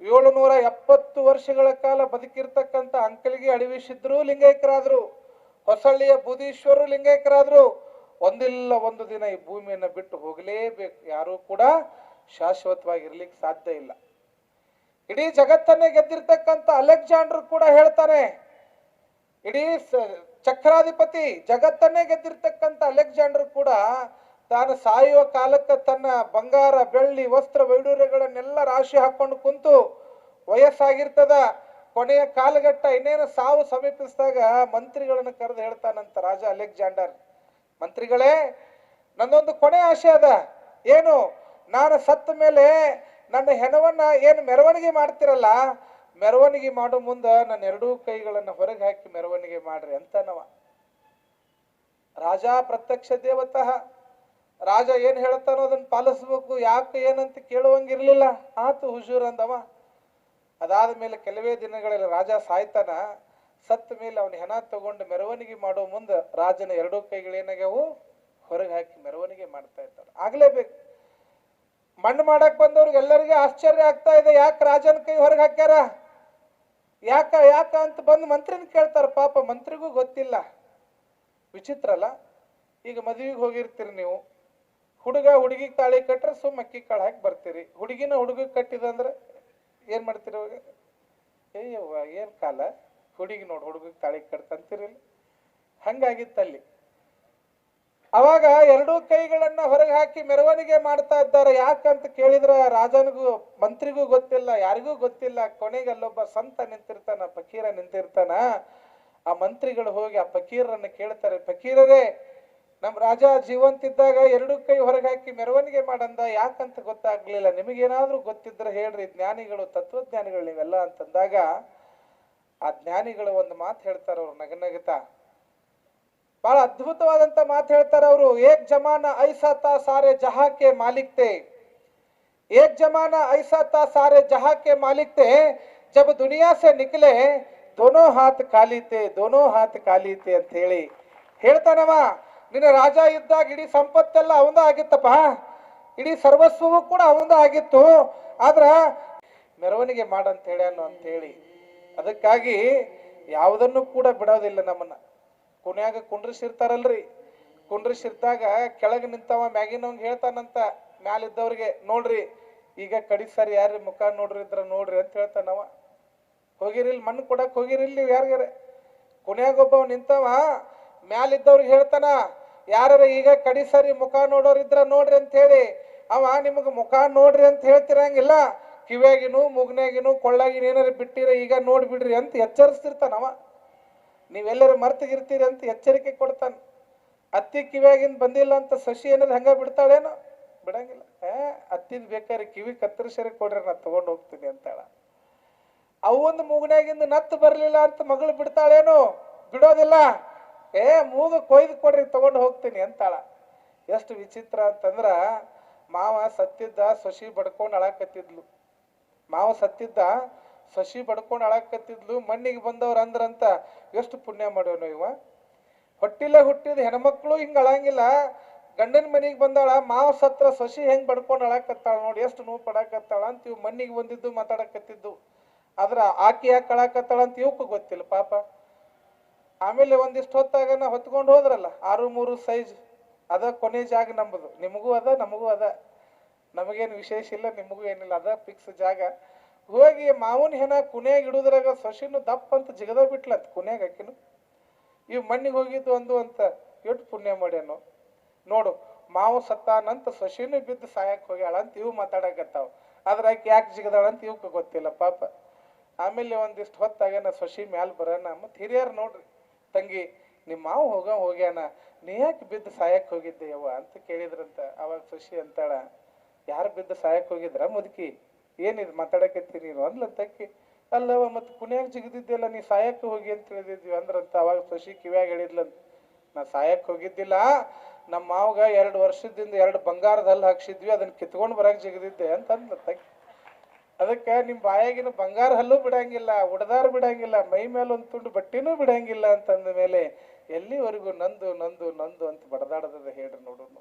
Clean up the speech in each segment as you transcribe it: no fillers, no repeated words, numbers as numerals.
770 ವರ್ಷಗಳ ಕಾಲ ಬದುಕಿರ್ತಕ್ಕಂಥ ಅಂಕಲಿಗೆ ಅಡವಿಸಿದ್ರು ಲಿಂಗೈಕ್ಯರಾದ್ರು, ಹೊಸಳ್ಳಿಯ ಬುಧೀಶ್ವರರು ಲಿಂಗೈಕ್ಯರಾದ್ರು. ಒಂದಿಲ್ಲ ಒಂದು ದಿನ ಈ ಭೂಮಿಯನ್ನು ಬಿಟ್ಟು ಹೋಗಲೇಬೇಕು. ಯಾರೂ ಕೂಡ ಶಾಶ್ವತವಾಗಿರ್ಲಿಕ್ಕೆ ಸಾಧ್ಯ ಇಲ್ಲ. ಇಡೀ ಜಗತ್ತನ್ನೇ ಗೆದ್ದಿರ್ತಕ್ಕಂಥ ಅಲೆಕ್ಸಾಂಡರ್ ಕೂಡ ಹೇಳ್ತಾನೆ, ಇಡೀ ಚಕ್ರಾಧಿಪತಿ ಜಗತ್ತನ್ನೇ ಗೆದ್ದಿರ್ತಕ್ಕಂಥ ಅಲೆಕ್ಸಾಂಡರ್ ಕೂಡ ತಾನು ಸಾಯುವ ಕಾಲಕ್ಕೆ ತನ್ನ ಬಂಗಾರ ಬೆಳ್ಳಿ ವಸ್ತ್ರ ವೈಡೂರ್ಯಗಳನ್ನೆಲ್ಲ ರಾಶಿ ಹಾಕೊಂಡು ಕುಂತು ವಯಸ್ಸಾಗಿರ್ತದ, ಕೊನೆಯ ಕಾಲಘಟ್ಟ ಇನ್ನೇನು ಸಾವು ಸಮೀಪಿಸಿದಾಗ ಮಂತ್ರಿಗಳನ್ನು ಕರೆದು ಹೇಳ್ತಾನಂತ ರಾಜ ಅಲೆಕ್ಸಾಂಡರ್, ಮಂತ್ರಿಗಳೇ ನನ್ನೊಂದು ಕೊನೆ ಆಸೆ ಅದ. ಏನು? ನಾನು ಸತ್ತ ಮೇಲೆ ನನ್ನ ಹೆಣವನ್ನ ಏನು ಮೆರವಣಿಗೆ ಮಾಡ್ತಿರಲ್ಲ, ಮೆರವಣಿಗೆ ಮಾಡೋ ಮುಂದೆ ನನ್ನ ಎರಡೂ ಕೈಗಳನ್ನು ಹೊರಗೆ ಹಾಕಿ ಮೆರವಣಿಗೆ ಮಾಡ್ರಿ ಅಂತ ರಾಜ ಪ್ರತ್ಯಕ್ಷ ದೇವತಃ. ರಾಜ ಏನ್ ಹೇಳ್ತಾನೋ ಅದನ್ನ ಪಾಲಿಸ್ಬೇಕು, ಯಾಕೆ ಏನಂತ ಕೇಳುವಂಗಿರ್ಲಿಲ್ಲ. ಆತು ಹುಜೂರ್ ಅಂದವ. ಅದಾದ ಮೇಲೆ ಕೆಲವೇ ದಿನಗಳಲ್ಲಿ ರಾಜ ಸಾಯ್ತಾನ. ಸತ್ತ ಮೇಲೆ ಅವನ ಹೆಣ ತಗೊಂಡು ಮೆರವಣಿಗೆ ಮಾಡೋ ಮುಂದೆ ರಾಜನ ಎರಡೂ ಕೈಗಳೇನಾಗ್ಯಾವು ಹೊರಗೆ ಹಾಕಿ ಮೆರವಣಿಗೆ ಮಾಡ್ತಾ ಇರ್ತಾರೆ. ಆಗ್ಲೇಬೇಕು. ಮಣ್ಣು ಮಾಡಕ್ ಬಂದವ್ರಿಗೆ ಎಲ್ಲರಿಗೂ ಆಶ್ಚರ್ಯ ಆಗ್ತಾ ಇದೆ, ಯಾಕೆ ರಾಜನ ಕೈ ಹೊರಗೆ ಹಾಕ್ಯಾರ, ಯಾಕ ಯಾಕ ಅಂತ ಬಂದು ಮಂತ್ರಿನ ಕೇಳ್ತಾರ. ಪಾಪ ಮಂತ್ರಿಗೂ ಗೊತ್ತಿಲ್ಲ. ವಿಚಿತ್ರ ಅಲ್ಲ. ಈಗ ಮದುವೆಗೆ ಹೋಗಿರ್ತೀರಿ ನೀವು, ಹುಡುಗ ಹುಡುಗಿ ತಾಳಿ ಕಟ್ರೆ ಸುಮ್ಮ ಅಕ್ಕಿ ಕಾಳು ಹಾಕಿ ಬರ್ತೀರಿ. ಹುಡುಗಿನ ಹುಡುಗ ಕಟ್ಟಿದಂದ್ರೆ ಏನ್ ಮಾಡ್ತೀರಿ ಅವಾಗ? ಏಯವ್ವ ಏನ್ ಕಾಲ, ಹುಡುಗಿ ನೋಡಿ ಹುಡುಗ ತಾಳಿ ಕಟ್ತಂತೀರಿಲ್ಲ. ಹಂಗಾಗಿತ್ತಲ್ಲಿ. ಅವಾಗ ಎರಡೂ ಕೈಗಳನ್ನ ಹೊರಗೆ ಹಾಕಿ ಮೆರವಣಿಗೆ ಮಾಡ್ತಾ ಇದ್ದಾರೆ. ಯಾಕಂತ ಕೇಳಿದ್ರ ರಾಜನಿಗೂ ಮಂತ್ರಿಗೂ ಗೊತ್ತಿಲ್ಲ, ಯಾರಿಗೂ ಗೊತ್ತಿಲ್ಲ. ಕೊನೆಗೆ ಅಲ್ಲೊಬ್ಬ ಸಂತ ನಿಂತಿರ್ತಾನ, ಫಕೀರ ನಿಂತಿರ್ತಾನ. ಆ ಮಂತ್ರಿಗಳು ಹೋಗಿ ಆ ಫಕೀರನ್ನ ಕೇಳ್ತಾರೆ, ಫಕೀರರೇ ನಮ್ ರಾಜ ಜೀವಂತಿದ್ದಾಗ ಎರಡೂ ಕೈ ಹೊರಗೆ ಹಾಕಿ ಮೆರವಣಿಗೆ ಮಾಡಂದ, ಯಾಕಂತ ಗೊತ್ತಾಗ್ಲಿಲ್ಲ, ನಿಮಗೇನಾದ್ರೂ ಗೊತ್ತಿದ್ರೆ ಹೇಳ್ರಿ, ಜ್ಞಾನಿಗಳು ತತ್ವಜ್ಞಾನಿಗಳು ನೀವೆಲ್ಲ ಅಂತಂದಾಗ ಆ ಜ್ಞಾನಿಗಳು ಒಂದು ಮಾತು ಹೇಳ್ತಾರ. ಅವ್ರು ನಗನಗತಾ ಬಹಳ ಅದ್ಭುತವಾದಂತ ಮಾತು ಹೇಳ್ತಾರೆ ಅವರು. ಏಕ್ ಜಮಾನ ಐಸಾ ತಾ ಸಾರೆ ಜಹಾ ಕೆ ಮಾಲಿಕ್ ತೆ, ಏಕ್ ಜಮಾನ ಐಸಾ ತಾ ಸಾರೆ ಜಹಾ ಕೆ ಮಾಲಿಕ್ ತೆ, ಜಬ್ ದುನಿಯಾ ಸೆ ನಿಕಲೆ ದೋನೋ ಹಾತ್ ಖಾಲಿ ತೆ, ದೋನೋ ಹಾತ್ ಖಾಲಿ ತೆ ಅಂತ ಹೇಳಿ ಹೇಳ್ತಾನವ. ನಿನ್ನ ರಾಜ ಇದ್ದಾಗ ಇಡೀ ಸಂಪತ್ತೆಲ್ಲ ಅವಂದ ಆಗಿತ್ತಪ್ಪ, ಇಡೀ ಸರ್ವಸ್ವವು ಕೂಡ ಅವಂದ ಆಗಿತ್ತು, ಆದ್ರ ಮೆರವಣಿಗೆ ಮಾಡಂತ ಹೇಳ್ಯಾನು ಅಂತ ಹೇಳಿ. ಅದಕ್ಕಾಗಿ ಯಾವುದನ್ನು ಕೂಡ ಬಿಡೋದಿಲ್ಲ ನಮ್ಮನ್ನ. ಕುಣ್ಯಾಗ ಕುಂಡ್ರಿಸಿರ್ತಾರಲ್ರಿ, ಕುಂಡ್ರಿಸಿರ್ದಾಗ ಕೆಳಗೆ ನಿಂತವ ಮ್ಯಾಗಿನವಂಗ ಹೇಳ್ತಾನಂತ ಮ್ಯಾಲಿದ್ದವ್ರಿಗೆ, ನೋಡ್ರಿ ಈಗ ಕಡಿ ಸರಿ ಯಾರ ಮುಖ ನೋಡ್ರಿ ಇದ್ರ ನೋಡ್ರಿ ಅಂತ ಹೇಳ್ತಾನವ. ಹೋಗಿರಿಲ್ ಮಣ್ಣು ಕೊಡಕ್ ಹೋಗಿರಿಲ್ ನೀವು ಯಾರಿಗಾರ? ಕುಣ್ಯಾಗೊಬ್ಬವ್ ನಿಂತವ ಮ್ಯಾಲಿದ್ದವ್ರಿಗೆ ಹೇಳ್ತಾನ, ಯಾರ ಈಗ ಕಡಿ ಸರಿ ಮುಖ ನೋಡೋರಿದ್ರ ನೋಡ್ರಿ ಅಂತ ಹೇಳಿ. ಅವ ನಿಮಗ ಮುಖ ನೋಡ್ರಿ ಅಂತ ಹೇಳ್ತಿರಂಗಿಲ್ಲ, ಕಿವ್ಯಾಗಿನು ಮುಗ್ನ್ಯಾಗಿನು ಕೊಳ್ಳಾಗಿನ ಏನಾರ ಬಿಟ್ಟಿರ ಈಗ ನೋಡ್ಬಿಡ್ರಿ ಅಂತ ಎಚ್ಚರಿಸ್ತಿರ್ತಾನವ. ನೀವೆಲ್ಲರೂ ಮರ್ತಿಗಿರ್ತೀರಿ ಅಂತ ಎಚ್ಚರಿಕೆ ಕೊಡ್ತಾನ. ಅತ್ತಿ ಕಿವ್ಯಾಗಿಂದ ಬಂದಿಲ್ಲ ಅಂತ ಶಶಿ ಏನಾದ್ರು ಹಂಗ ಬಿಡ್ತಾಳೇನೋ? ಬಿಡಂಗಿಲ್ಲ. ಅತ್ತಿದ್ ಬೇಕಾದ್ರೆ ಕಿವಿ ಕತ್ತರಿಸರಿ ಕೊಡ್ರಿ, ನಾ ತಗೊಂಡು ಹೋಗ್ತೀನಿ ಅಂತಾಳ. ಅವೊಂದು ಮೂಗನ್ಯಾಗಿಂದ ನತ್ತು ಬರ್ಲಿಲ್ಲ ಅಂತ ಮಗಳು ಬಿಡ್ತಾಳೇನು? ಬಿಡೋದಿಲ್ಲ. ಮೂಗು ಕೊಯ್ದು ಕೊಡ್ರಿ, ತಗೊಂಡು ಹೋಗ್ತೀನಿ ಅಂತಾಳ. ಎಷ್ಟು ವಿಚಿತ್ರ ಅಂತಂದ್ರ, ಮಾವ ಸತ್ತಿದ್ದ, ಶಶಿ ಬಡ್ಕೊಂಡು ಅಳಾಕತ್ತಿದ್ಲು. ಮಾವ ಸತ್ತಿದ್ದ, ಶಶಿ ಬಡ್ಕೊಂಡು ಅಳಾಕತ್ತಿದ್ಲು. ಮಣ್ಣಿಗೆ ಬಂದವ್ರ ಅಂದ್ರಂತ ಎಷ್ಟು ಪುಣ್ಯ ಮಾಡ್ಯವನು ಇವ. ಹೊಟ್ಟಿಲ್ಲ ಹುಟ್ಟಿದ ಹೆಣ್ಮಕ್ಳು ಹಿಂಗ ಅಳಂಗಿಲ್ಲ. ಗಂಡನ ಮನೆಗೆ ಬಂದಾಳ, ಮಾವ ಸತ್ರ ಶಶಿ ಹೆಂಗ್ ಬಡ್ಕೊಂಡು ಅಳಾಕತ್ತಾಳ ನೋಡಿ, ಎಷ್ಟು ನೋವು ಪಡಾಕತ್ತಾಳ ಅಂತ ಇವ್ ಮಣ್ಣಿಗೆ ಬಂದಿದ್ದು ಮಾತಾಡಕತ್ತಿದ್ದು. ಆದ್ರ ಆಕಿ ಯಾಕೆ ಅಳಾಕತ್ತಾಳ ಅಂತ ಇವಕ್ಕೂ ಗೊತ್ತಿಲ್ಲ ಪಾಪ. ಆಮೇಲೆ ಒಂದಿಷ್ಟು ಹೊತ್ತಾಗನ ಹೊತ್ಕೊಂಡು ಹೋದ್ರಲ್ಲ, 6'3" ಸೈಜ್ ಅದ ಕೊನೆ ಜಾಗ ನಂಬುದು. ನಿಮಗೂ ಅದ ನಮಗೂ ಅದ, ನಮಗೇನು ವಿಶೇಷ ಇಲ್ಲ, ನಿಮಗೂ ಏನಿಲ್ಲ, ಅದ ಫಿಕ್ಸ್ ಜಾಗ. ಹೋಗಿ ಮಾವನ ಹೆಣ ಕುನ್ಯಾಗ ಇಡುದ್ರಾಗ ಶಶಿನು ದಪ್ಪ ಅಂತ ಜಿಗದ ಬಿಟ್ಲಂತ ಕುನ್ಯಾಗ. ಹಾಕಿನು ಇವ್ ಮಣ್ಣಿಗೆ ಹೋಗಿದ್ದು ಒಂದು ಅಂತ ಎಷ್ಟು ಪುಣ್ಯ ಮಾಡ್ಯಾನು ನೋಡು. ಮಾವು ಸತ್ತಾನಂತ ಶಶಿನು ಬಿದ್ದು ಸಾಯಕ್ ಹೋಗ್ಯಾಳ ಅಂತ ಇವು ಮಾತಾಡಕತ್ತಾವ. ಆದ್ರ ಆಕೆ ಯಾಕೆ ಜಿಗದಾಳಂತ ಇವಕ್ಕೆ ಗೊತ್ತಿಲ್ಲ ಪಾಪ. ಆಮೇಲೆ ಒಂದಿಷ್ಟು ಹೊತ್ತಾಗನ ಶಶಿ ಮ್ಯಾಲ ಬರೋಣ. ಮತ್ ಹಿರಿಯರ್ ನೋಡ್ರಿ, ತಂಗಿ ನಿಮ್ಮ ಮಾವು ಹೋಗ್ಯಾನ, ನೀ ಯಾಕೆ ಬಿದ್ದು ಸಾಯಕ್ ಹೋಗಿದ್ದೆ ಯವ್ವ ಅಂತ ಕೇಳಿದ್ರಂತ. ಅವಾಗ ಶಶಿ ಅಂತಾಳ, ಯಾರು ಬಿದ್ದು ಸಾಯಕ್ ಹೋಗಿದ್ರ ಮುದುಕಿ, ಏನಿದ್ ಮಾತಾಡಕತ್ತೀನಿ ನೀನು ಅಂದ್ಲಂತಕ್ಕಿ. ಅಲ್ಲವ ಮತ್ತೆ ಕುಣ್ಯಾಗ ಜಿಗದಿದ್ದೆಲ್ಲ, ನೀ ಸಾಯಕ್ಕೆ ಹೋಗಿ ಅಂತ ಹೇಳಿದ್ವಿ ಅಂದ್ರಂತ. ಅವಾಗ ಶಶಿ ಕಿವ್ಯಾಗ ಹೇಳಿದ್ಲಂತ, ನಾ ಸಾಯಕ್ ಹೋಗಿದ್ದಿಲ್ಲ, ನಮ್ಮ ಮಾವಗ 2 ವರ್ಷದಿಂದ 2 ಬಂಗಾರದ ಹಲ್ಲು ಹಾಕ್ಸಿದ್ವಿ, ಅದನ್ನ ಕಿತ್ಕೊಂಡು ಬರಾಕ್ ಜಿಗದಿದ್ದೆ ಅಂತ ಅಂದ್ಲಂತಕ್ಕಿ. ಅದಕ್ಕೆ ನಿಮ್ ಬಾಯಾಗಿನ ಬಂಗಾರ ಹಲ್ಲು ಬಿಡಂಗಿಲ್ಲ, ಉಡದಾರ ಬಿಡಂಗಿಲ್ಲ, ಮೈ ಮೇಲೆ ಒಂದು ತುಂಡು ಬಟ್ಟಿನೂ ಬಿಡಂಗಿಲ್ಲ ಅಂತಂದ ಮೇಲೆ ಎಲ್ಲಿವರೆಗೂ ನಂದು ನಂದು ನಂದು ಅಂತ ಬಡದಾಡದ ಹೇಳ್ರಿ ನೋಡೋಣ.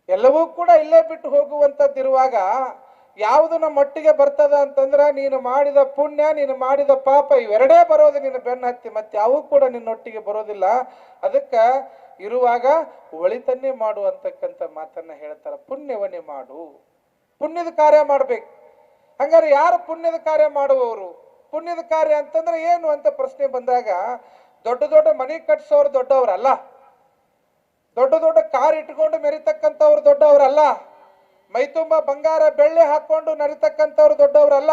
ಎಲ್ಲವೂ ಕೂಡ ಇಲ್ಲೇ ಬಿಟ್ಟು ಹೋಗುವಂತದ್ದಿರುವಾಗ ಯಾವುದು ನಮ್ಮ ಒಟ್ಟಿಗೆ ಬರ್ತದ ಅಂತಂದ್ರ ನೀನು ಮಾಡಿದ ಪುಣ್ಯ, ನೀನು ಮಾಡಿದ ಪಾಪ, ಇವೆರಡೇ ಬರೋದು ನಿನ್ನ ಬೆನ್ನ ಹತ್ತಿ, ಮತ್ತೆ ಯಾವೂ ಕೂಡ ನಿನ್ನೊಟ್ಟಿಗೆ ಬರೋದಿಲ್ಲ. ಅದಕ್ಕ ಇರುವಾಗ ಒಳಿತನ್ನೇ ಮಾಡು ಅಂತಕ್ಕಂಥ ಮಾತನ್ನ ಹೇಳ್ತಾರ. ಪುಣ್ಯವನ್ನೇ ಮಾಡು, ಪುಣ್ಯದ ಕಾರ್ಯ ಮಾಡ್ಬೇಕು. ಹಂಗಾರೆ ಯಾರು ಪುಣ್ಯದ ಕಾರ್ಯ ಮಾಡುವವರು? ಪುಣ್ಯದ ಕಾರ್ಯ ಅಂತಂದ್ರೆ ಏನು ಅಂತ ಪ್ರಶ್ನೆ ಬಂದಾಗ, ದೊಡ್ಡ ದೊಡ್ಡ ಮನೆ ಕಟ್ಸೋರು ದೊಡ್ಡವರಲ್ಲ, ದೊಡ್ಡ ದೊಡ್ಡ ಕಾರ್ ಇಟ್ಕೊಂಡು ಮೆರಿತಕ್ಕಂಥವ್ರು ದೊಡ್ಡವರಲ್ಲ, ಮೈ ತುಂಬ ಬಂಗಾರ ಬೆಳ್ಳಿ ಹಾಕೊಂಡು ನರಿತಕ್ಕಂಥವ್ರು ದೊಡ್ಡವರಲ್ಲ.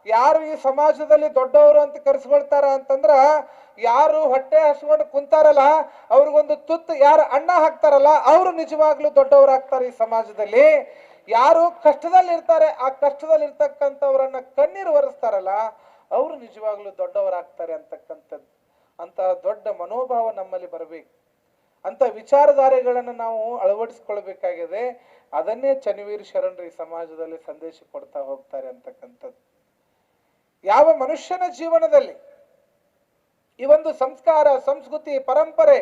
ಯಾರು ಈ ಸಮಾಜದಲ್ಲಿ ದೊಡ್ಡವರು ಅಂತ ಕರೆಸ್ಕೊಳ್ತಾರ ಅಂತಂದ್ರ, ಯಾರು ಹೊಟ್ಟೆ ಹಸ್ಕೊಂಡು ಕುಂತಾರಲ್ಲ, ಅವ್ರಿಗೊಂದು ತುತ್ತು ಯಾರು ಅನ್ನ ಹಾಕ್ತಾರಲ್ಲ, ಅವರು ನಿಜವಾಗ್ಲೂ ದೊಡ್ಡವರಾಗ್ತಾರೆ ಈ ಸಮಾಜದಲ್ಲಿ. ಯಾರು ಕಷ್ಟದಲ್ಲಿ ಇರ್ತಾರೆ, ಆ ಕಷ್ಟದಲ್ಲಿ ಇರ್ತಕ್ಕಂಥವ್ರನ್ನ ಕಣ್ಣೀರು ಒರೆಸ್ತಾರಲ್ಲ, ಅವರು ನಿಜವಾಗ್ಲೂ ದೊಡ್ಡವರಾಗ್ತಾರೆ ಅಂತಕ್ಕಂಥದ್ದು. ಅಂತ ದೊಡ್ಡ ಮನೋಭಾವ ನಮ್ಮಲ್ಲಿ ಬರಬೇಕು. ಅಂತ ವಿಚಾರಧಾರೆಗಳನ್ನು ನಾವು ಅಳವಡಿಸ್ಕೊಳ್ಬೇಕಾಗಿದೆ. ಅದನ್ನೇ ಚನ್ನವೀರ ಶರಣರು ಈ ಸಮಾಜದಲ್ಲಿ ಸಂದೇಶ ಕೊಡ್ತಾ ಹೋಗ್ತಾರೆ ಅಂತಕ್ಕಂಥದ್ದು. ಯಾವ ಮನುಷ್ಯನ ಜೀವನದಲ್ಲಿ ಈ ಒಂದು ಸಂಸ್ಕಾರ, ಸಂಸ್ಕೃತಿ, ಪರಂಪರೆ,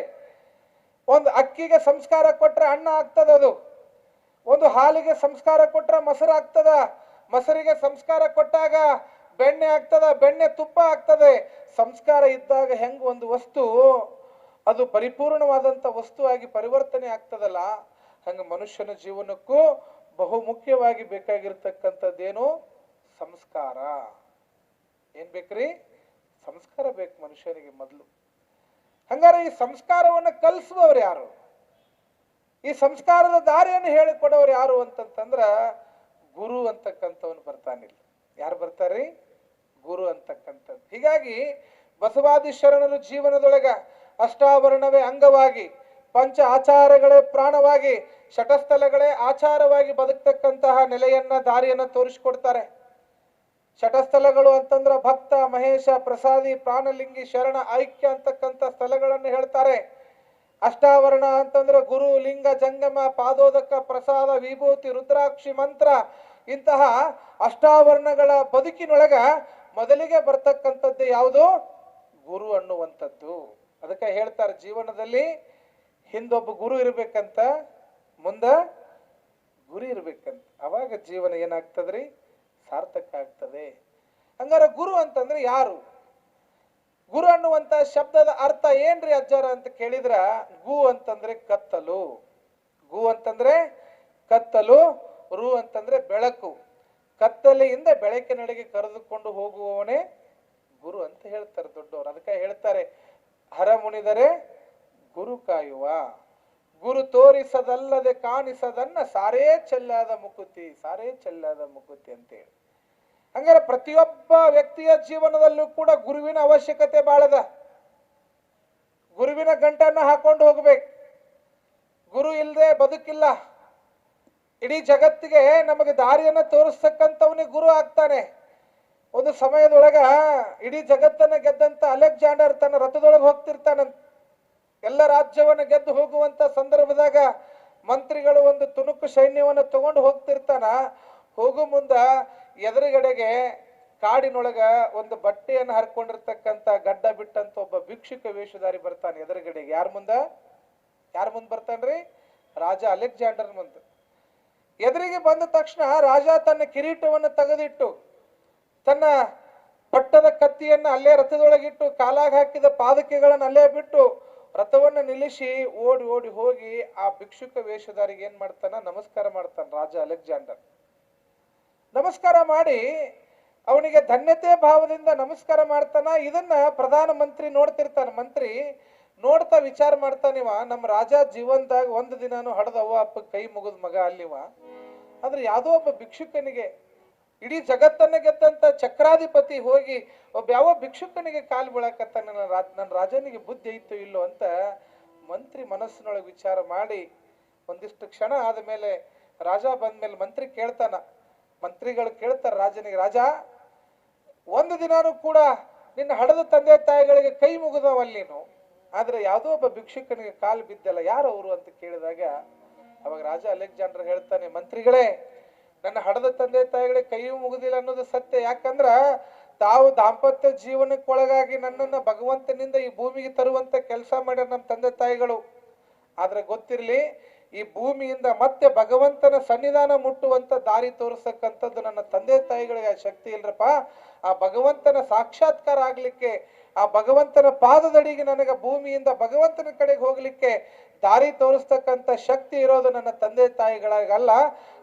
ಒಂದು ಅಕ್ಕಿಗೆ ಸಂಸ್ಕಾರ ಕೊಟ್ರೆ ಅನ್ನ ಆಗ್ತದ, ಅದು ಒಂದು ಹಾಲಿಗೆ ಸಂಸ್ಕಾರ ಕೊಟ್ರೆ ಮೊಸರು ಆಗ್ತದ, ಮೊಸರಿಗೆ ಸಂಸ್ಕಾರ ಕೊಟ್ಟಾಗ ಬೆಣ್ಣೆ ಆಗ್ತದ, ಬೆಣ್ಣೆ ತುಪ್ಪ ಆಗ್ತದೆ. ಸಂಸ್ಕಾರ ಇದ್ದಾಗ ಹೆಂಗ ಒಂದು ವಸ್ತು ಅದು ಪರಿಪೂರ್ಣವಾದಂತ ವಸ್ತು ಆಗಿ ಪರಿವರ್ತನೆ ಆಗ್ತದಲ್ಲ, ಹಂಗ ಮನುಷ್ಯನ ಜೀವನಕ್ಕೂ ಬಹುಮುಖ್ಯವಾಗಿ ಬೇಕಾಗಿರ್ತಕ್ಕಂಥದ್ದೇನು? ಸಂಸ್ಕಾರ. ಏನ್ ಬೇಕ್ರಿ? ಸಂಸ್ಕಾರ ಬೇಕು ಮನುಷ್ಯನಿಗೆ ಮೊದಲು. ಹಂಗಾರೆ ಈ ಸಂಸ್ಕಾರವನ್ನು ಕಲಿಸುವವರು ಯಾರು? ಈ ಸಂಸ್ಕಾರದ ದಾರಿಯನ್ನು ಹೇಳಿಕೊಡೋರು ಯಾರು ಅಂತಂತಂದ್ರ ಗುರು ಅಂತಕ್ಕಂಥವನು ಬರ್ತಾನಿಲ್ಲ. ಯಾರು ಬರ್ತಾರ್ರಿ? ಗುರು ಅಂತಕ್ಕಂಥದ್ದು. ಹೀಗಾಗಿ ಬಸವಾದಿ ಶರಣರು ಜೀವನದೊಳಗ ಅಷ್ಟಾವರಣವೇ ಅಂಗವಾಗಿ, ಪಂಚ ಆಚಾರಗಳೇ ಪ್ರಾಣವಾಗಿ, ಶಟಸ್ಥಲಗಳೇ ಆಚಾರವಾಗಿ ಬದುಕ್ತಕ್ಕಂತಹ ನೆಲೆಯನ್ನ, ದಾರಿಯನ್ನ ತೋರಿಸಿಕೊಡ್ತಾರೆ. ಶಟಸ್ಥಲಗಳು ಅಂತಂದ್ರ ಭಕ್ತ, ಮಹೇಶ, ಪ್ರಸಾದಿ, ಪ್ರಾಣಲಿಂಗಿ, ಶರಣ, ಐಕ್ಯ ಅಂತಕ್ಕಂಥ ಸ್ಥಳಗಳನ್ನು ಹೇಳ್ತಾರೆ. ಅಷ್ಟಾವರಣ ಅಂತಂದ್ರೆ ಗುರು, ಲಿಂಗ, ಜಂಗಮ, ಪಾದೋದಕ, ಪ್ರಸಾದ, ವಿಭೂತಿ, ರುದ್ರಾಕ್ಷಿ, ಮಂತ್ರ, ಇಂತಹ ಅಷ್ಟಾವರಣಗಳ ಬದುಕಿನೊಳಗ ಮೊದಲಿಗೆ ಬರ್ತಕ್ಕಂಥದ್ದು ಯಾವುದು? ಗುರು ಅನ್ನುವಂಥದ್ದು. ಅದಕ್ಕೆ ಹೇಳ್ತಾರೆ, ಜೀವನದಲ್ಲಿ ಹಿಂದೊಬ್ಬ ಗುರು ಇರ್ಬೇಕಂತ, ಮುಂದ ಗುರಿ ಇರ್ಬೇಕಂತ. ಅವಾಗ ಜೀವನ ಏನಾಗ್ತದ್ರಿ? ಸಾರ್ಥಕ ಆಗ್ತದೆ. ಹಂಗಾರೆ ಗುರು ಅಂತಂದ್ರೆ ಯಾರು? ಗುರು ಅನ್ನುವಂತ ಶಬ್ದದ ಅರ್ಥ ಏನ್ರಿ ಅಜ್ಜಾರ ಅಂತ ಕೇಳಿದ್ರ, ಗು ಅಂತಂದ್ರೆ ಕತ್ತಲು, ಗು ಅಂತಂದ್ರೆ ಕತ್ತಲು, ರು ಅಂತಂದ್ರೆ ಬೆಳಕು. ಕತ್ತಲೆಯಿಂದ ಬೆಳಕಿನಡೆಗೆ ಕರೆದುಕೊಂಡು ಹೋಗುವವನೇ ಗುರು ಅಂತ ಹೇಳ್ತಾರೆ ದೊಡ್ಡವರು. ಅದಕ್ಕೆ ಹೇಳ್ತಾರೆ, ಹರ ಮುನಿದರೆ ಗುರು ಕಾಯುವ, ಗುರು ತೋರಿಸದಲ್ಲದೆ ಕಾಣಿಸದನ್ನ ಸಾರೇ ಚೆಲ್ಲಾದ ಮುಕುತಿ, ಸಾರೇ ಚೆಲ್ಲಾದ ಮುಕುತಿ ಅಂತೇಳಿ. ಹಂಗಾರೆ ಪ್ರತಿಯೊಬ್ಬ ವ್ಯಕ್ತಿಯ ಜೀವನದಲ್ಲೂ ಕೂಡ ಗುರುವಿನ ಅವಶ್ಯಕತೆ ಬಾಳದ. ಗುರುವಿನ ಗಂಟನ್ನ ಹಾಕೊಂಡು ಹೋಗ್ಬೇಕು. ಗುರು ಇಲ್ಲದೆ ಬದುಕಿಲ್ಲ. ಇಡೀ ಜಗತ್ತಿಗೆ ನಮಗೆ ದಾರಿಯನ್ನ ತೋರಿಸ್ತಕ್ಕಂಥವನೇ ಗುರು ಆಗ್ತಾನೆ. ಒಂದು ಸಮಯದೊಳಗ ಇಡೀ ಜಗತ್ತನ್ನ ಗೆದ್ದಂತ ಅಲೆಕ್ಸಾಂಡರ್ ತನ್ನ ರಥದೊಳಗೆ ಹೋಗ್ತಿರ್ತಾನಂತ. ಎಲ್ಲ ರಾಜ್ಯವನ್ನ ಗೆದ್ದು ಹೋಗುವಂತ ಸಂದರ್ಭದಾಗ ಮಂತ್ರಿಗಳು ಒಂದು ತುಣುಕು ಸೈನ್ಯವನ್ನು ತಗೊಂಡು ಹೋಗ್ತಿರ್ತಾನ. ಹೋಗು ಮುಂದ ಎದುರುಗಡೆಗೆ ಕಾಡಿನೊಳಗ ಒಂದು ಬಟ್ಟೆಯನ್ನು ಹರ್ಕೊಂಡಿರ್ತಕ್ಕಂಥ ಗಡ್ಡ ಬಿಟ್ಟಂತ ಒಬ್ಬ ಭಿಕ್ಷುಕ ವೇಷಧಾರಿ ಬರ್ತಾನೆ ಎದುರುಗಡೆಗೆ. ಯಾರ ಮುಂದ್ ಬರ್ತಾನ್ರಿ? ರಾಜ ಅಲೆಕ್ಸಾಂಡರ್ ಮುಂದೆ. ಎದುರಿಗೆ ಬಂದ ತಕ್ಷಣ ರಾಜ ತನ್ನ ಕಿರೀಟವನ್ನು ತೆಗೆದಿಟ್ಟು, ತನ್ನ ಪಟ್ಟದ ಕತ್ತಿಯನ್ನ ಅಲ್ಲೇ ರಥದೊಳಗಿಟ್ಟು, ಕಾಲಾಗ ಹಾಕಿದ ಪಾದಕೆಗಳನ್ನು ಅಲ್ಲೇ ಬಿಟ್ಟು ರಥವನ್ನು ನಿಲ್ಲಿಸಿ ಓಡಿ ಓಡಿ ಹೋಗಿ ಆ ಭಿಕ್ಷುಕ ವೇಷಧಾರಿಗೆ ಏನ್ ಮಾಡ್ತಾನ? ನಮಸ್ಕಾರ ಮಾಡ್ತಾನ ರಾಜ ಅಲೆಕ್ಸಾಂಡರ್. ನಮಸ್ಕಾರ ಮಾಡಿ ಅವನಿಗೆ ಧನ್ಯತೆ ಭಾವದಿಂದ ನಮಸ್ಕಾರ ಮಾಡ್ತಾನ. ಇದನ್ನ ಪ್ರಧಾನ ಮಂತ್ರಿ ನೋಡ್ತಿರ್ತಾನ. ಮಂತ್ರಿ ನೋಡ್ತಾ ವಿಚಾರ ಮಾಡ್ತಾನಿವ, ನಮ್ಮ ರಾಜ ಜೀವನದಾಗ ಒಂದು ದಿನಾನು ಹಡದವ್ವ ಅಪ್ಪ ಕೈ ಮುಗಿದ ಮಗ ಅಲ್ಲಿವ, ಆದ್ರೆ ಯಾವುದೋ ಒಬ್ಬ ಭಿಕ್ಷುಕನಿಗೆ, ಇಡೀ ಜಗತ್ತನ್ನ ಗೆದ್ದಂತ ಚಕ್ರಾಧಿಪತಿ ಹೋಗಿ ಒಬ್ಬ ಯಾವ ಭಿಕ್ಷುಕನಿಗೆ ಕಾಲು ಬೀಳಕತ್ತ, ನನ್ನ ರಾಜನಿಗೆ ಬುದ್ಧಿ ಐತು ಇಲ್ಲೋ ಅಂತ ಮಂತ್ರಿ ಮನಸ್ಸಿನೊಳಗೆ ವಿಚಾರ ಮಾಡಿ ಒಂದಿಷ್ಟು ಕ್ಷಣ ಆದ್ಮೇಲೆ ರಾಜ ಬಂದ್ಮೇಲೆ ಮಂತ್ರಿ ಕೇಳ್ತಾನ. ಮಂತ್ರಿಗಳು ಕೇಳ್ತಾರ ರಾಜನಿಗೆ, ರಾಜ ಒಂದು ದಿನಾನು ಕೂಡ ನಿನ್ನ ಹಡದ ತಂದೆ ತಾಯಿಗಳಿಗೆ ಕೈ ಮುಗಿದವಲ್ಲಿನು, ಆದ್ರೆ ಯಾವುದೋ ಒಬ್ಬ ಭಿಕ್ಷುಕನಿಗೆ ಕಾಲು ಬಿದ್ದಲ್ಲ, ಯಾರು ಅವರು ಅಂತ ಕೇಳಿದಾಗ ಅವಾಗ ರಾಜ ಅಲೆಕ್ಸಾಂಡರ್ ಹೇಳ್ತಾನೆ, ಮಂತ್ರಿಗಳೇ, ನನ್ನ ಹಡದ ತಂದೆ ತಾಯಿಗಳಿಗೆ ಕೈಯೂ ಮುಗುದಿಲ್ಲ ಅನ್ನೋದು ಸತ್ಯ. ಯಾಕಂದ್ರ ತಾವು ದಾಂಪತ್ಯ ಜೀವನಕ್ಕೊಳಗಾಗಿ ನನ್ನನ್ನ ಭಗವಂತನಿಂದ ಈ ಭೂಮಿಗೆ ತರುವಂತ ಕೆಲಸ ಮಾಡ್ಯಾರ ನಮ್ಮ ತಂದೆ ತಾಯಿಗಳು. ಆದ್ರೆ ಗೊತ್ತಿರ್ಲಿ, ಈ ಭೂಮಿಯಿಂದ ಮತ್ತೆ ಭಗವಂತನ ಸನ್ನಿಧಾನ ಮುಟ್ಟುವಂತ ದಾರಿ ತೋರಿಸಕ್ಕಂಥದ್ದು ನನ್ನ ತಂದೆ ತಾಯಿಗಳಿಗೆ ಶಕ್ತಿ ಇಲ್ರಪ್ಪ. ಆ ಭಗವಂತನ ಸಾಕ್ಷಾತ್ಕಾರ ಆಗ್ಲಿಕ್ಕೆ, ಆ ಭಗವಂತನ ಪಾದದಡಿಗೆ ನನಗೆ ಭೂಮಿಯಿಂದ ಭಗವಂತನ ಕಡೆಗೆ ಹೋಗ್ಲಿಕ್ಕೆ ದಾರಿ ತೋರಿಸ್ತಕ್ಕಂಥ ಶಕ್ತಿ ಇರೋದು ನನ್ನ ತಂದೆ ತಾಯಿಗಳಿಗಲ್ಲ,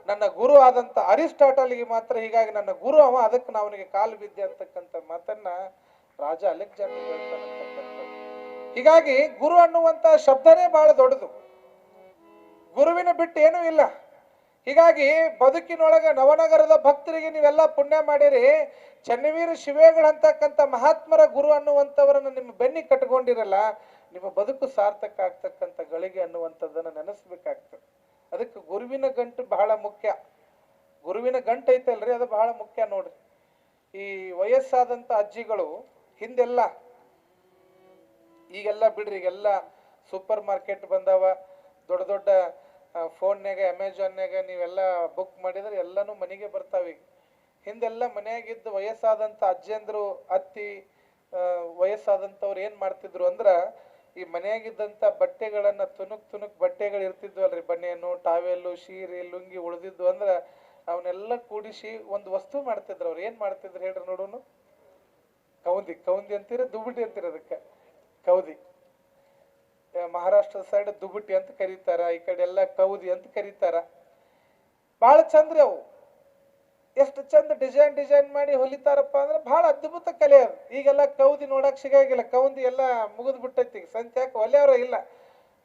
ನನ್ನ ಗುರು ಆದಂತ ಅರಿಸ್ಟಾಟಲ್ಗೆ ಮಾತ್ರ. ಹೀಗಾಗಿ ನನ್ನ ಗುರು ಅವ, ಅದಕ್ಕೆ ನಾವು ಅವನಿಗೆ ಕಾಲು ಬಿದ್ದೆ ಅಂತಕ್ಕಂಥ ಮಾತನ್ನ ರಾಜ ಅಲೆಕ್ಸಾಂಡರ್ ಹೇಳ್ತಾನಂತಕ್ಕಂಥದ್ದು. ಹೀಗಾಗಿ ಗುರು ಅನ್ನುವಂತ ಶಬ್ದನೇ ಬಹಳ ದೊಡ್ಡದು, ಗುರುವಿನ ಬಿಟ್ಟು ಏನೂ ಇಲ್ಲ. ಹೀಗಾಗಿ ಬದುಕಿನೊಳಗ ನವನಗರದ ಭಕ್ತರಿಗೆ ನೀವೆಲ್ಲ ಪುಣ್ಯ ಮಾಡಿರಿ, ಚನ್ನವೀರ ಶಿವೇಗಳಂತಕ್ಕಂಥ ಮಹಾತ್ಮರ ಗುರು ಅನ್ನುವಂಥವರನ್ನ ನಿಮ್ಮ ಬೆನ್ನಿ ಕಟ್ಕೊಂಡಿರಲ್ಲ, ನಿಮ್ಮ ಬದುಕು ಸಾರ್ಥಕ ಆಗ್ತಕ್ಕಂಥ ಗಳಿಗೆ ಅನ್ನುವಂಥದ್ದನ್ನ ನೆನೆಸ್ಬೇಕಾಗ್ತದೆ. ಅದಕ್ಕೆ ಗುರುವಿನ ಗಂಟು ಬಹಳ ಮುಖ್ಯ. ಗುರುವಿನ ಗಂಟು ಐತಲ್ರಿ, ಅದು ಬಹಳ ಮುಖ್ಯ ನೋಡ್ರಿ. ಈ ವಯಸ್ಸಾದಂತ ಅಜ್ಜಿಗಳು ಹಿಂದೆಲ್ಲ, ಈಗೆಲ್ಲ ಬಿಡ್ರಿ, ಈಗೆಲ್ಲ ಸೂಪರ್ ಮಾರ್ಕೆಟ್ ಬಂದಾವ, ದೊಡ್ಡ ದೊಡ್ಡ ಫೋನ್ಯಾಗ ಅಮೆಜಾನ್ಯಾಗ ನೀವೆಲ್ಲ ಬುಕ್ ಮಾಡಿದ್ರೆ ಎಲ್ಲಾನು ಮನೆಗೆ ಬರ್ತಾವೆ. ಹಿಂದೆಲ್ಲ ಮನೆಯಾಗಿದ್ದು ವಯಸ್ಸಾದಂಥ ಅಜ್ಜಿಯಂದ್ರು ಅತ್ತಿ ವಯಸ್ಸಾದಂಥವ್ರು ಏನು ಮಾಡ್ತಿದ್ರು ಅಂದ್ರೆ, ಈ ಮನೆಯಾಗಿದ್ದಂಥ ಬಟ್ಟೆಗಳನ್ನ ತುಣುಕ್ ಬಟ್ಟೆಗಳು ಇರ್ತಿದ್ವಲ್ರಿ, ಬನಿಯನು, ಟಾವೆಲ್ಲು, ಶೀರೆ, ಲುಂಗಿ ಉಳಿದಿದ್ದು ಅಂದ್ರೆ ಅವನ್ನೆಲ್ಲ ಕೂಡಿಸಿ ಒಂದು ವಸ್ತು ಮಾಡ್ತಿದ್ರು. ಅವ್ರು ಏನು ಮಾಡ್ತಿದ್ರು ಹೇಳ್ರಿ ನೋಡೋನು? ಕೌಂದಿ ಅಂತೀರ, ದುಬುಟಿ ಅಂತೀರ ಅದಕ್ಕೆ. ಕೌದಿ ಮಹಾರಾಷ್ಟ್ರದ ಸೈಡ್ ದುಬುಟಿ ಅಂತ ಕರೀತಾರ, ಈ ಕಡೆ ಎಲ್ಲ ಕೌದಿ ಅಂತ ಕರೀತಾರ. ಬಹಳ ಚಂದ್ರಿ ಅವು, ಎಷ್ಟು ಚಂದ ಡಿಸೈನ್ ಮಾಡಿ ಹೊಲಿತಾರಪ್ಪ ಅಂದ್ರೆ ಬಹಳ ಅದ್ಭುತ ಕಲೆ ಅದು. ಈಗೆಲ್ಲ ಕೌದಿ ನೋಡಕ್ ಸಿಗಾಗಿಲ್ಲ, ಕೌದಿ ಎಲ್ಲ ಮುಗಿದ್ ಬಿಟ್ಟೈತಿ, ಈಗ ಸಂತ್ಯಾಕ ಒಲೆಯವ್ರ ಇಲ್ಲ.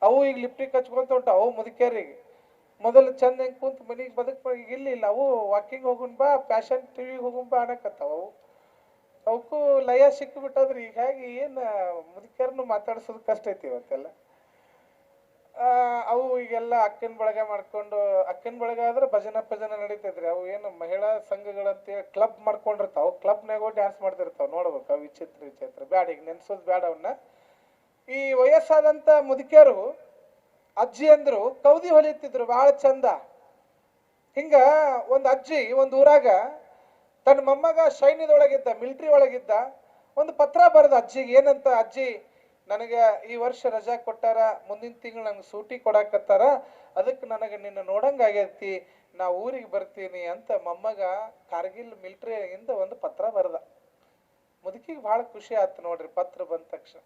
ಅವು ಈಗ ಲಿಪ್ಟಿಕ್ ಹಚ್ಕೊಂತ ಉಂಟು ಅವು ಮುದುಕ್ಯಾರಿಗೆ. ಮೊದಲು ಚಂದ ಹೆಂಗ್ ಕುಂತ ಮನಿಗೆ ಬದುಕ್ ಇಲ್ಲ, ಅವು ವಾಕಿಂಗ್ ಹೋಗುನ್ ಬಾ, ಫ್ಯಾಷನ್ ಟಿವಿಗೆ ಹೋಗುನ್ ಬಾ ಅನ್ನಕತ್ತಾವ. ಅವಕ್ಕೂ ಲಯ ಸಿಕ್ಕಿಬಿಟ್ಟದ್ರಿ. ಹೀಗಾಗಿ ಏನ್ ಮುದುಕ್ಯಾರನ್ನು ಮಾತಾಡ್ಸೋದು ಕಷ್ಟ ಐತಿ ಇವತ್ತೆಲ್ಲ. ಅವು ಈಗೆಲ್ಲ ಅಕ್ಕಿನ ಬಳಗ ಮಾಡ್ಕೊಂಡು, ಅಕ್ಕಿನ ಬಳಗ ಆದ್ರೆ ಭಜನ ನಡೀತೈತ್ರಿ. ಅವು ಏನು ಮಹಿಳಾ ಸಂಘಗಳಂತ ಕ್ಲಬ್ ಮಾಡ್ಕೊಂಡಿರ್ತಾವ, ಕ್ಲಬ್ನಾಗ ಡ್ಯಾನ್ಸ್ ಮಾಡ್ತಿರ್ತಾವ. ನೋಡ್ಬೇಕು ಅವು ವಿಚಿತ್ರ ಬ್ಯಾಡ, ಈಗ ನೆನ್ಸೋದು ಬ್ಯಾಡ ಅವನ್ನ. ಈ ವಯಸ್ಸಾದಂತ ಮುದುಕಿಯರು ಅಜ್ಜಿ ಅಂದ್ರು ಕೌದಿ ಹೊಲಿತಿದ್ರು ಬಹಳ ಚಂದ. ಹಿಂಗ ಒಂದ್ ಅಜ್ಜಿ ಒಂದ್ ಊರಾಗ ತನ್ನ ಮೊಮ್ಮಗ ಸೈನ್ಯದೊಳಗಿದ್ದ, ಮಿಲಿಟರಿ ಒಳಗಿದ್ದ, ಒಂದು ಪತ್ರ ಬರೆದ ಅಜ್ಜಿಗೆ. ಏನಂತ? ಅಜ್ಜಿ, ನನಗೆ ಈ ವರ್ಷ ರಜಾ ಕೊಟ್ಟಾರ, ಮುಂದಿನ ತಿಂಗಳು ನಂಗೆ ಸೂಟಿ ಕೊಡಾಕತ್ತಾರ, ಅದಕ್ಕೆ ನನಗೆ ನಿನ್ನ ನೋಡಂಗ ಆಗೈತಿ, ನಾ ಊರಿಗೆ ಬರ್ತೀನಿ ಅಂತ ಮೊಮ್ಮಗ ಕಾರ್ಗಿಲ್ ಮಿಲಿಟರಿಯಿಂದ ಒಂದು ಪತ್ರ ಬರೆದ. ಮುದುಕಿಗೆ ಬಹಳ ಖುಷಿ ಆಯ್ತು ನೋಡ್ರಿ ಪತ್ರ ಬಂದ ತಕ್ಷಣ.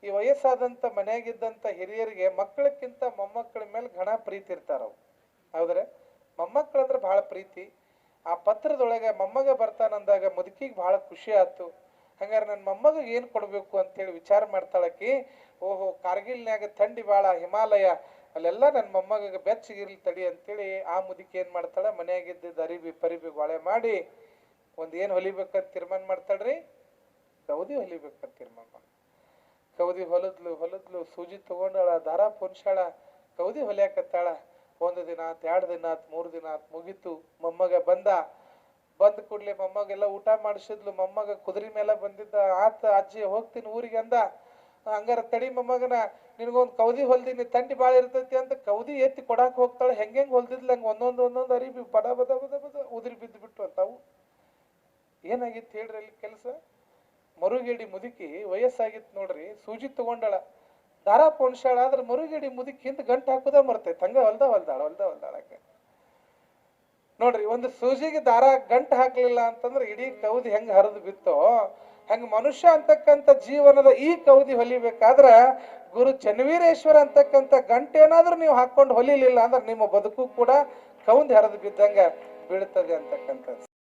ಈ ವಯಸ್ಸಾದಂತ ಮನೆಯಾಗಿದ್ದಂತ ಹಿರಿಯರಿಗೆ ಮಕ್ಕಳಕ್ಕಿಂತ ಮೊಮ್ಮಕ್ಕಳ ಮೇಲೆ ಘನ ಪ್ರೀತಿ ಇರ್ತಾರವು, ಹೌದ್ರೆ? ಮೊಮ್ಮಕ್ಕಳಂದ್ರೆ ಬಹಳ ಪ್ರೀತಿ. ಆ ಪತ್ರದೊಳಗೆ ಮೊಮ್ಮಗ ಬರ್ತಾನಂದಾಗ ಮುದುಕಿಗೆ ಬಹಳ ಖುಷಿ ಆಯ್ತು. ಹಂಗಾರೆ ನನ್ನ ಮೊಮ್ಮಗ ಏನು ಕೊಡಬೇಕು ಅಂತೇಳಿ ವಿಚಾರ ಮಾಡ್ತಾಳಕಿ. ಓಹೋ, ಕಾರ್ಗಿಲ್ನ್ಯಾಗ ಥಂಡಿ ಭಾಳ, ಹಿಮಾಲಯ, ಅಲ್ಲೆಲ್ಲ ನನ್ನ ಮೊಮ್ಮಗ ಬೆಚ್ಚಗಿರ್ಲಿ ತಡಿ ಅಂತೇಳಿ ಆ ಮುದುಕಿ ಏನು ಮಾಡ್ತಾಳೆ, ಮನೆಯಾಗಿದ್ದ ಅರಿಬಿ ಪರಿಬಿ ಗೊಳೆ ಮಾಡಿ ಒಂದು ಏನು ಹೊಲಿಬೇಕಂತ ತೀರ್ಮಾನ ಮಾಡ್ತಾಳ್ರಿ, ಕೌದಿ ಹೊಲಿಬೇಕಂತ ತೀರ್ಮಾನ ಮಾಡಿ. ಕೌದಿ ಹೊಲದ್ಲು ಸೂಜಿ ತಗೊಂಡಾಳ, ದಾರ ಪುನ್ಸಾಳ, ಕೌದಿ ಹೊಲಿಯಾಕತ್ತಾಳ. 1 ದಿನ ಆತ್, 2 ದಿನ ಆತ್, 3 ದಿನ ಆತ್, ಮುಗೀತು. ಮೊಮ್ಮಗ ಬಂದ ಕೂಡ್ಲೆ ಮೊಮ್ಮಗೆಲ್ಲ ಊಟ ಮಾಡಿಸಿದ್ಲು. ಮೊಮ್ಮಗ ಕುದುರೆ ಮೇಲೆ ಬಂದಿದ್ದ. ಆತ ಅಜ್ಜಿ ಹೋಗ್ತೀನಿ ಊರಿಗೆ ಅಂದ. ಹಂಗಾರ ತಡಿ ಮೊಮ್ಮಗನ, ನಿನಗೊಂದು ಕೌದಿ ಹೊಲ್ದಿನಿ, ಥಂಡಿ ಭಾಳ ಇರ್ತೈತಿ ಅಂತ ಕೌದಿ ಎತ್ತಿ ಕೊಡಾಕ್ ಹೋಗ್ತಾಳೆ. ಹೆಂಗ್ ಹೊಲ್ದಿದ್ಲ ಹಂಗ ಒಂದೊಂದು ಅರಿಬಿ ಬದ ಉದುರಿ ಬಿದ್ದು ಬಿಟ್ಟು ಅಂತಾವು. ಏನಾಗಿತ್ತು ಹೇಳ್ರಿ ಅಲ್ಲಿ ಕೆಲಸ? ಮರುಗೇಡಿ ಮುದುಕಿ ವಯಸ್ಸಾಗಿತ್ತು ನೋಡ್ರಿ, ಸೂಜಿ ತಗೊಂಡಾಳ, ದಾರ ಪೋಣಿಸಾಳ. ಆದ್ರೆ ಮರುಗೇಡಿ ಮುದುಕಿ ಹಿಂದ ಗಂಟು ಹಾಕುದ ಮರ್ತೈತೆ, ಹಂಗ ಹೊಲ್ದಾಳಕ್ಕೆ ನೋಡ್ರಿ. ಒಂದು ಸೂಜಿಗೆ ದಾರ ಗಂಟು ಹಾಕ್ಲಿಲ್ಲ ಅಂತಂದ್ರೆ ಇಡೀ ಕೌದಿ ಹೆಂಗ ಹರಿದು ಬಿತ್ತೋ ಹಂಗ ಮನುಷ್ಯ ಅಂತಕ್ಕಂಥ ಜೀವನದ ಈ ಕೌದಿ ಹೊಲಿಬೇಕಾದ್ರ ಗುರು ಚನ್ನವೀರೇಶ್ವರ ಅಂತಕ್ಕಂಥ ಗಂಟೇನಾದ್ರೂ ನೀವು ಹಾಕೊಂಡು ಹೊಲಿಲಿಲ್ಲ ಅಂದ್ರೆ ನಿಮ್ಮ ಬದುಕು ಕೂಡ ಕೌದಿ ಹರಿದು ಬಿದ್ದಂಗ ಬೀಳ್ತದೆ ಅಂತಕ್ಕಂಥದ್ದು.